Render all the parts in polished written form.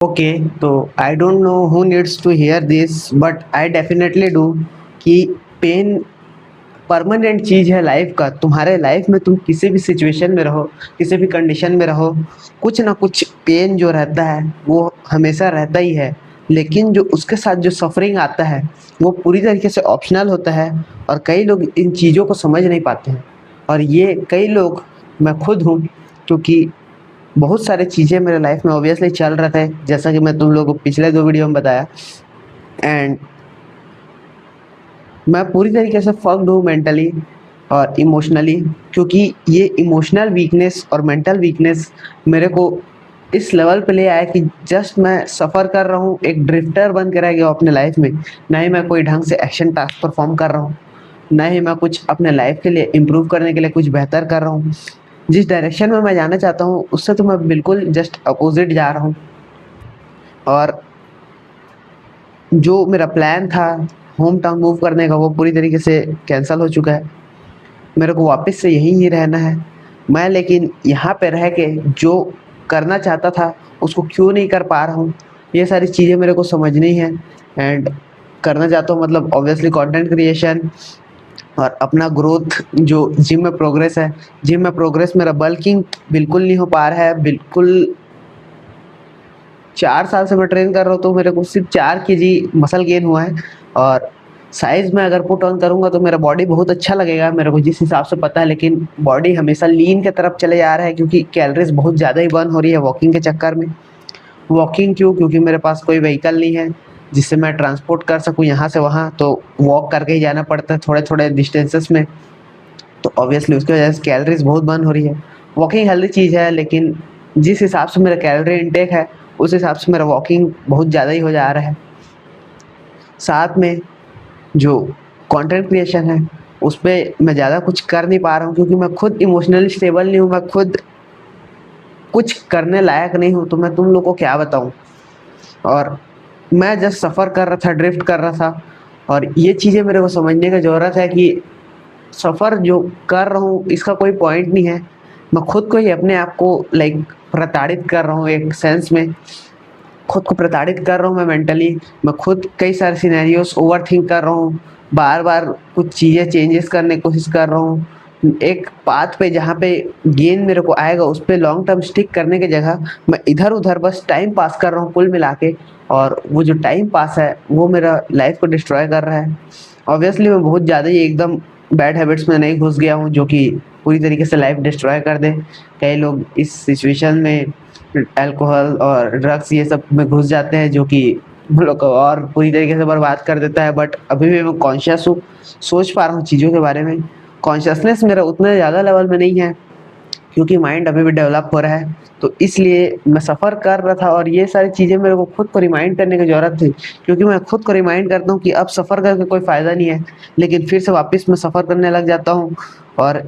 Okay, तो I don't know who needs to hear this but I definitely do कि pain permanent चीज़ है life का। तुम्हारे लाइफ में तुम किसी भी सिचुएशन में रहो, किसी भी कंडीशन में रहो, कुछ ना कुछ पेन जो रहता है वो हमेशा रहता ही है। लेकिन जो उसके साथ जो सफरिंग आता है वो पूरी तरीके से ऑप्शनल होता है और कई लोग इन चीज़ों को समझ नहीं पाते हैं। और ये कई लोग, मैं खुद हूँ, क्योंकि बहुत सारी चीज़ें मेरे लाइफ में ऑब्वियसली चल रहे थे, जैसा कि मैं तुम लोगों को पिछले 2 वीडियो में बताया। एंड मैं पूरी तरीके से फक्ड हूँ मेंटली और इमोशनली, क्योंकि ये इमोशनल वीकनेस और मेंटल वीकनेस मेरे को इस लेवल पे ले आया कि जस्ट मैं सफ़र कर रहा हूँ, एक ड्रिफ्टर बन के रह गया हूँ अपने लाइफ में। ना ही मैं कोई ढंग से एक्शन टास्क परफॉर्म कर रहा हूँ, ना ही मैं कुछ अपने लाइफ के लिए इम्प्रूव करने के लिए कुछ बेहतर कर रहा हूँ। जिस डायरेक्शन में मैं जाना चाहता हूँ उससे तो मैं बिल्कुल जस्ट अपोजिट जा रहा हूँ। और जो मेरा प्लान था होम टाउन मूव करने का वो पूरी तरीके से कैंसिल हो चुका है। मेरे को वापस से यहीं ही रहना है। मैं लेकिन यहाँ पे रह के जो करना चाहता था उसको क्यों नहीं कर पा रहा हूँ, ये सारी चीज़ें मेरे को समझनी है। एंड करना चाहता हूँ मतलब ऑब्वियसली कंटेंट क्रिएशन और अपना ग्रोथ, जो जिम में प्रोग्रेस है। जिम में प्रोग्रेस मेरा बल्किंग बिल्कुल नहीं हो पा रहा है, बिल्कुल। 4 साल से मैं ट्रेन कर रहा हूँ तो मेरे को सिर्फ 4 केजी मसल गेन हुआ है। और साइज में अगर पुट ऑन करूंगा तो मेरा बॉडी बहुत अच्छा लगेगा मेरे को जिस हिसाब से पता है, लेकिन बॉडी हमेशा लीन की तरफ चले जा रहा है क्योंकि कैलोरीज बहुत ज़्यादा ही बर्न हो रही है वॉकिंग के चक्कर में। वॉकिंग क्यों? क्योंकि मेरे पास कोई व्हीकल नहीं है जिससे मैं ट्रांसपोर्ट कर सकूँ यहाँ से वहाँ, तो वॉक करके ही जाना पड़ता है थोड़े थोड़े डिस्टेंसेस में। तो ऑब्वियसली उसकी वजह से कैलोरीज बहुत बर्न हो रही है। वॉकिंग हेल्दी चीज़ है, लेकिन जिस हिसाब से मेरा कैलोरी इनटेक है उस हिसाब से मेरा वॉकिंग बहुत ज़्यादा ही हो जा रहा है। साथ में जो कंटेंट क्रिएशन है उस पे मैं ज़्यादा कुछ कर नहीं पा रहा हूँ क्योंकि मैं खुद इमोशनली स्टेबल नहीं हूँ, मैं खुद कुछ करने लायक नहीं हूँ, तो मैं तुम लोग को क्या बताऊँ। और मैं जस्ट सफ़र कर रहा था, ड्रिफ्ट कर रहा था। और ये चीज़ें मेरे को समझने की ज़रूरत है कि सफ़र जो कर रहा हूँ इसका कोई पॉइंट नहीं है। मैं खुद को ही अपने आप को लाइक प्रताड़ित कर रहा हूँ एक सेंस में। खुद को प्रताड़ित कर रहा हूँ मैं मेंटली। मैं खुद कई सारे सिनेरियोस ओवरथिंक कर रहा हूँ, बार बार कुछ चीज़ें चेंजेस करने की कोशिश कर रहा हूँ। एक पाथ पे जहाँ पे गेन मेरे को आएगा उस पे लॉन्ग टर्म स्टिक करने की जगह मैं इधर उधर बस टाइम पास कर रहा हूँ कुल मिला के। और वो जो टाइम पास है वो मेरा लाइफ को डिस्ट्रॉय कर रहा है। ऑब्वियसली मैं बहुत ज़्यादा ही एकदम बैड हैबिट्स में नहीं घुस गया हूँ जो कि पूरी तरीके से लाइफ डिस्ट्रॉय कर दे। कई लोग इस सिचुएशन में अल्कोहल और ड्रग्स ये सब में घुस जाते हैं जो कि हम लोग को और पूरी तरीके से बर्बाद कर देता है। बट अभी भी मैं कॉन्शियस हूँ, सोच पा रहा हूँ चीज़ों के बारे में। कॉन्शियसनेस मेरा उतना ज़्यादा लेवल में नहीं है क्योंकि माइंड अभी भी डेवलप हो रहा है, तो इसलिए मैं सफ़र कर रहा था। और ये सारी चीज़ें मेरे को खुद को रिमाइंड करने की ज़रूरत थी, क्योंकि मैं खुद को रिमाइंड करता हूँ कि अब सफ़र करके कोई फ़ायदा नहीं है, लेकिन फिर से वापस मैं सफ़र करने लग जाता हूँ। और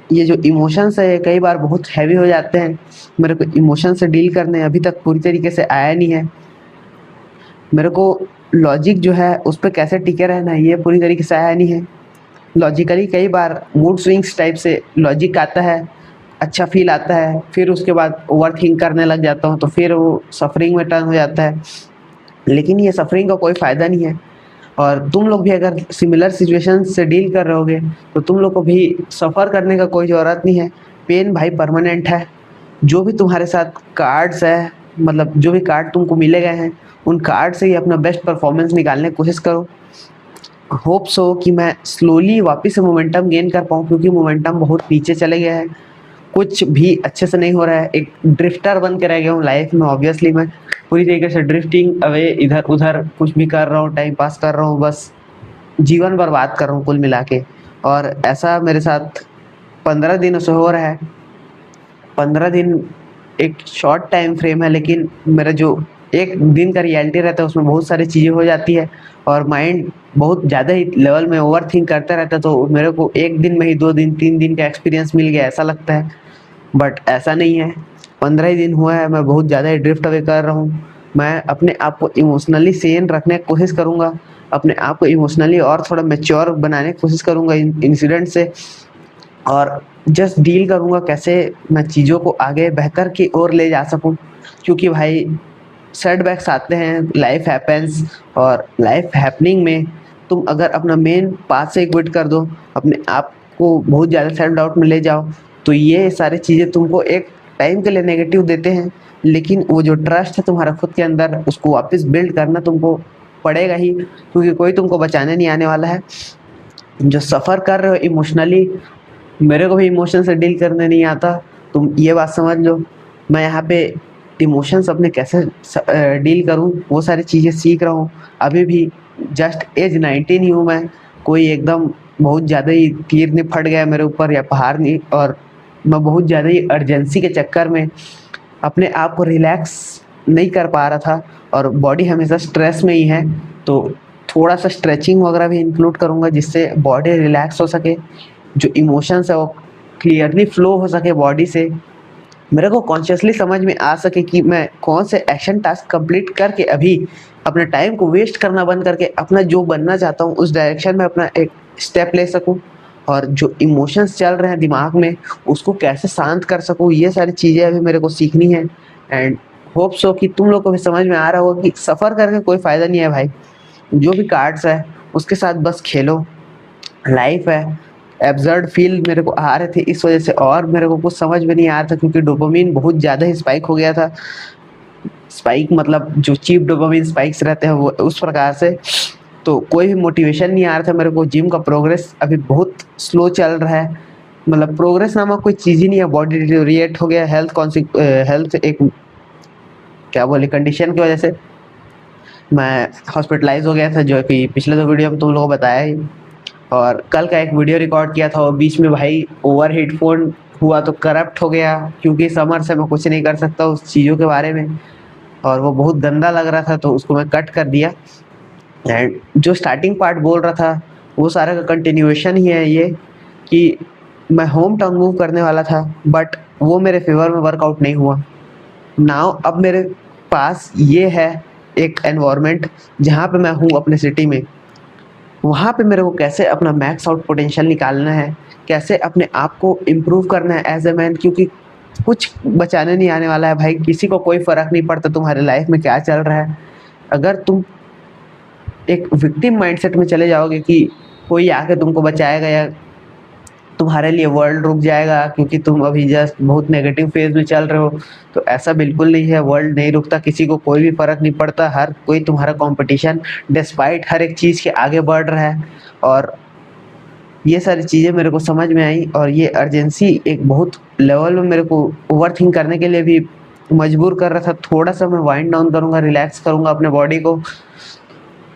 ये जो इमोशंस है कई बार बहुत हैवी हो जाते हैं। मेरे को इमोशन से डील करने अभी तक पूरी तरीके से आया नहीं है। मेरे को लॉजिक जो है उस पर कैसे टिके रहना है ये पूरी तरीके से आया नहीं है। लॉजिकली कई बार मूड स्विंग्स टाइप से लॉजिक आता है, अच्छा फील आता है, फिर उसके बाद ओवर थिंक करने लग जाता हूँ तो फिर वो सफरिंग में टर्न हो जाता है। लेकिन ये सफरिंग का कोई फ़ायदा नहीं है। और तुम लोग भी अगर सिमिलर सिचुएशन से डील कर रहे होगे तो तुम लोग को भी सफ़र करने का कोई ज़रूरत नहीं है। पेन भाई परमानेंट है। जो भी तुम्हारे साथ कार्ड्स है, मतलब जो भी कार्ड तुमको मिले गए हैं उन कार्ड से ही अपना बेस्ट परफॉर्मेंस निकालने की कोशिश करो। होप सो कि मैं स्लोली वापस से मोमेंटम गेन कर पाऊँ, क्योंकि मोमेंटम बहुत नीचे चले गया है। कुछ भी अच्छे से नहीं हो रहा है, एक ड्रिफ्टर बन के रह गया हूँ लाइफ में। ऑब्वियसली मैं पूरी तरीके से ड्रिफ्टिंग अवे, इधर उधर कुछ भी कर रहा हूँ, टाइम पास कर रहा हूँ, बस जीवन बर्बाद कर रहा हूँ कुल मिला के। और ऐसा मेरे साथ 15 दिनों से हो रहा है। 15 दिन एक शॉर्ट टाइम फ्रेम है, लेकिन मेरा जो एक दिन का रियलिटी रहता है उसमें बहुत सारी चीज़ें हो जाती है और माइंड बहुत ज़्यादा ही लेवल में ओवर थिंक करता रहता है। तो मेरे को एक दिन में ही 2 दिन 3 दिन का एक्सपीरियंस मिल गया ऐसा लगता है, बट ऐसा नहीं है। 15 ही दिन हुआ है, मैं बहुत ज़्यादा ही ड्रिफ्ट अवे कर रहा हूँ। मैं अपने आप को इमोशनली सेन रखने की कोशिश करूँगा, अपने आप को इमोशनली और थोड़ा मैच्योर बनाने की कोशिश करूँगा इन इंसिडेंट से। और जस्ट डील करूँगा कैसे मैं चीज़ों को आगे बेहतर की ओर ले जा सकूँ, क्योंकि भाई सेटबैक्स आते हैं, लाइफ हैपेंस, और लाइफ हैपनिंग में तुम अगर अपना मेन पाथ से क्विट कर दो, अपने आप को बहुत ज़्यादा सेल्फ डाउट में ले जाओ, तो ये सारी चीज़ें तुमको एक टाइम के लिए नेगेटिव देते हैं, लेकिन वो जो ट्रस्ट है तुम्हारा खुद के अंदर, उसको वापस बिल्ड करना तुमको पड़ेगा ही, क्योंकि कोई तुमको बचाने नहीं आने वाला है। जो सफ़र कर रहे हो इमोशनली, मेरे को भी इमोशन से डील करने नहीं आता, तुम ये बात समझ लो। मैं यहाँ पे इमोशंस अपने कैसे डील करूँ वो सारी चीज़ें सीख रहा हूँ। अभी भी जस्ट एज 19 ही हूँ मैं, कोई एकदम बहुत ज़्यादा ही तीर नहीं फट गया मेरे ऊपर या पहाड़ नहीं, और मैं बहुत ज़्यादा ही अर्जेंसी के चक्कर में अपने आप को रिलैक्स नहीं कर पा रहा था, और बॉडी हमेशा स्ट्रेस में ही है। तो थोड़ा सा स्ट्रेचिंग वगैरह भी इंक्लूड करूँगा जिससे बॉडी रिलैक्स हो सके, जो इमोशंस है वो क्लियरली फ्लो हो सके बॉडी से, मेरे को कॉन्शियसली समझ में आ सके कि मैं कौन से एक्शन टास्क कंप्लीट करके अभी अपने टाइम को वेस्ट करना बंद करके अपना जो बनना चाहता हूँ उस डायरेक्शन में अपना एक स्टेप ले सकूँ, और जो इमोशंस चल रहे हैं दिमाग में उसको कैसे शांत कर सकूँ, ये सारी चीज़ें अभी मेरे को सीखनी है। एंड होप सो कि तुम लोग को भी समझ में आ रहा होगा कि सफ़र करके कोई फ़ायदा नहीं है भाई, जो भी कार्ड्स है उसके साथ बस खेलो, लाइफ है। एब्सर्ड फील मेरे को आ रहे थे इस वजह से, और मेरे को कुछ समझ में नहीं आ रहा था क्योंकि डोपामिन बहुत ज़्यादा ही स्पाइक हो गया था। स्पाइक मतलब जो चीप डोपामिन स्पाइक्स रहते हैं वो उस प्रकार से, तो कोई भी मोटिवेशन नहीं आ रहा था मेरे को। जिम का प्रोग्रेस अभी बहुत स्लो चल रहा है, मतलब प्रोग्रेस नामक कोई चीज़ ही नहीं है, बॉडी डिटेरियोरेट हो गया, हेल्थ एक क्या बोले कंडीशन की वजह से मैं हॉस्पिटलाइज हो गया था, जो कि पिछले 2 वीडियो में तुम लोगों को बताया ही। और कल का एक वीडियो रिकॉर्ड किया था, वो बीच में भाई ओवर हेडफोन हुआ तो करप्ट हो गया, क्योंकि समर से मैं कुछ नहीं कर सकता उस चीज़ों के बारे में, और वो बहुत गंदा लग रहा था तो उसको मैं कट कर दिया। एंड जो स्टार्टिंग पार्ट बोल रहा था वो सारा का कंटिन्यूएशन ही है ये, कि मैं होम टाउन मूव करने वाला था बट वो मेरे फेवर में वर्कआउट नहीं हुआ। नाउ अब मेरे पास ये है एक एनवायरनमेंट जहाँ पे मैं हूँ अपने सिटी में, वहाँ पे मेरे को कैसे अपना मैक्स आउट पोटेंशियल निकालना है, कैसे अपने आप को इम्प्रूव करना है एज ए मैन, क्योंकि कुछ बचाने नहीं आने वाला है भाई, किसी को कोई फ़र्क नहीं पड़ता तुम्हारे लाइफ में क्या चल रहा है। अगर तुम एक विक्टिम माइंडसेट में चले जाओगे कि कोई आके तुमको बचाएगा या तुम्हारे लिए वर्ल्ड रुक जाएगा क्योंकि तुम अभी जस्ट बहुत नेगेटिव फेज में चल रहे हो, तो ऐसा बिल्कुल नहीं है। वर्ल्ड नहीं रुकता, किसी को कोई भी फर्क नहीं पड़ता, हर कोई तुम्हारा कंपटीशन डिस्पाइट हर एक चीज़ के आगे बढ़ रहा है। और ये सारी चीज़ें मेरे को समझ में आई, और ये अर्जेंसी एक बहुत लेवल में मेरे को ओवर थिंक करने के लिए भी मजबूर कर रहा था। थोड़ा सा मैं वाइंड डाउन करूँगा, रिलैक्स करूँगा अपने बॉडी को,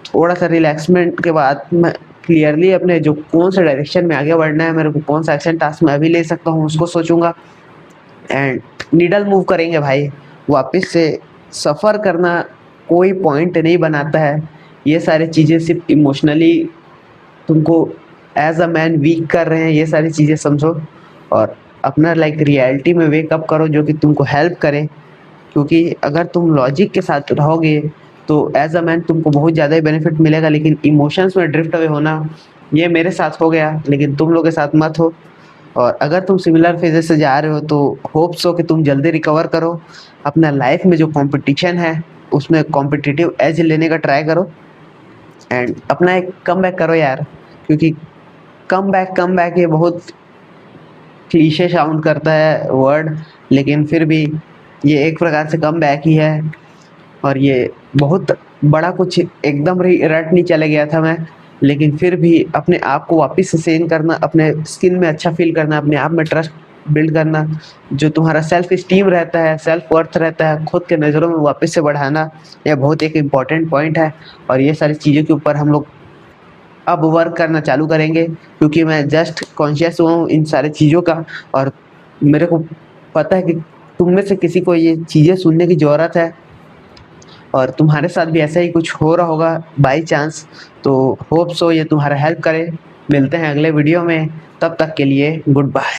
थोड़ा सा रिलैक्समेंट के बाद मैं क्लियरली अपने जो कौन सा डायरेक्शन में आगे बढ़ना है, मेरे को कौन सा एक्शन टास्क मैं अभी ले सकता हूँ उसको सोचूंगा, एंड नीडल मूव करेंगे भाई। वापस से सफ़र करना कोई पॉइंट नहीं बनाता है, ये सारी चीज़ें सिर्फ इमोशनली तुमको एज अ मैन वीक कर रहे हैं, ये सारी चीज़ें समझो और अपना लाइक रियलिटी में वेकअप करो जो कि तुमको हेल्प करे। क्योंकि अगर तुम लॉजिक के साथ रहोगे तो एज अ मैन तुमको बहुत ज़्यादा ही बेनिफिट मिलेगा, लेकिन इमोशंस में ड्रिफ्ट अवे होना ये मेरे साथ हो गया, लेकिन तुम लोग के साथ मत हो। और अगर तुम सिमिलर फेजेस से जा रहे हो तो होप्स हो कि तुम जल्दी रिकवर करो, अपना लाइफ में जो कंपटीशन है उसमें कॉम्पिटिटिव एज लेने का ट्राई करो, एंड अपना एक कम बैक करो यार। क्योंकि कम बैक ये बहुत क्लीशे साउंड करता है वर्ड, लेकिन फिर भी ये एक प्रकार से कम बैक ही है। और ये बहुत बड़ा कुछ एकदम रट नहीं चले गया था मैं, लेकिन फिर भी अपने आप को वापस से सेन करना, अपने स्किन में अच्छा फील करना, अपने आप में ट्रस्ट बिल्ड करना, जो तुम्हारा सेल्फ स्टीम रहता है, सेल्फ वर्थ रहता है, खुद के नज़रों में वापस से बढ़ाना, यह बहुत एक इम्पॉर्टेंट पॉइंट है। और ये सारी चीज़ों के ऊपर हम लोग अब वर्क करना चालू करेंगे, क्योंकि मैं जस्ट कॉन्शियस हुआ हूँ इन सारी चीज़ों का, और मेरे को पता है कि तुम में से किसी को ये चीज़ें सुनने की ज़रूरत है, और तुम्हारे साथ भी ऐसा ही कुछ हो रहा होगा बाई चांस। तो होप सो ये तुम्हारा हेल्प करे। मिलते हैं अगले वीडियो में, तब तक के लिए गुड बाय।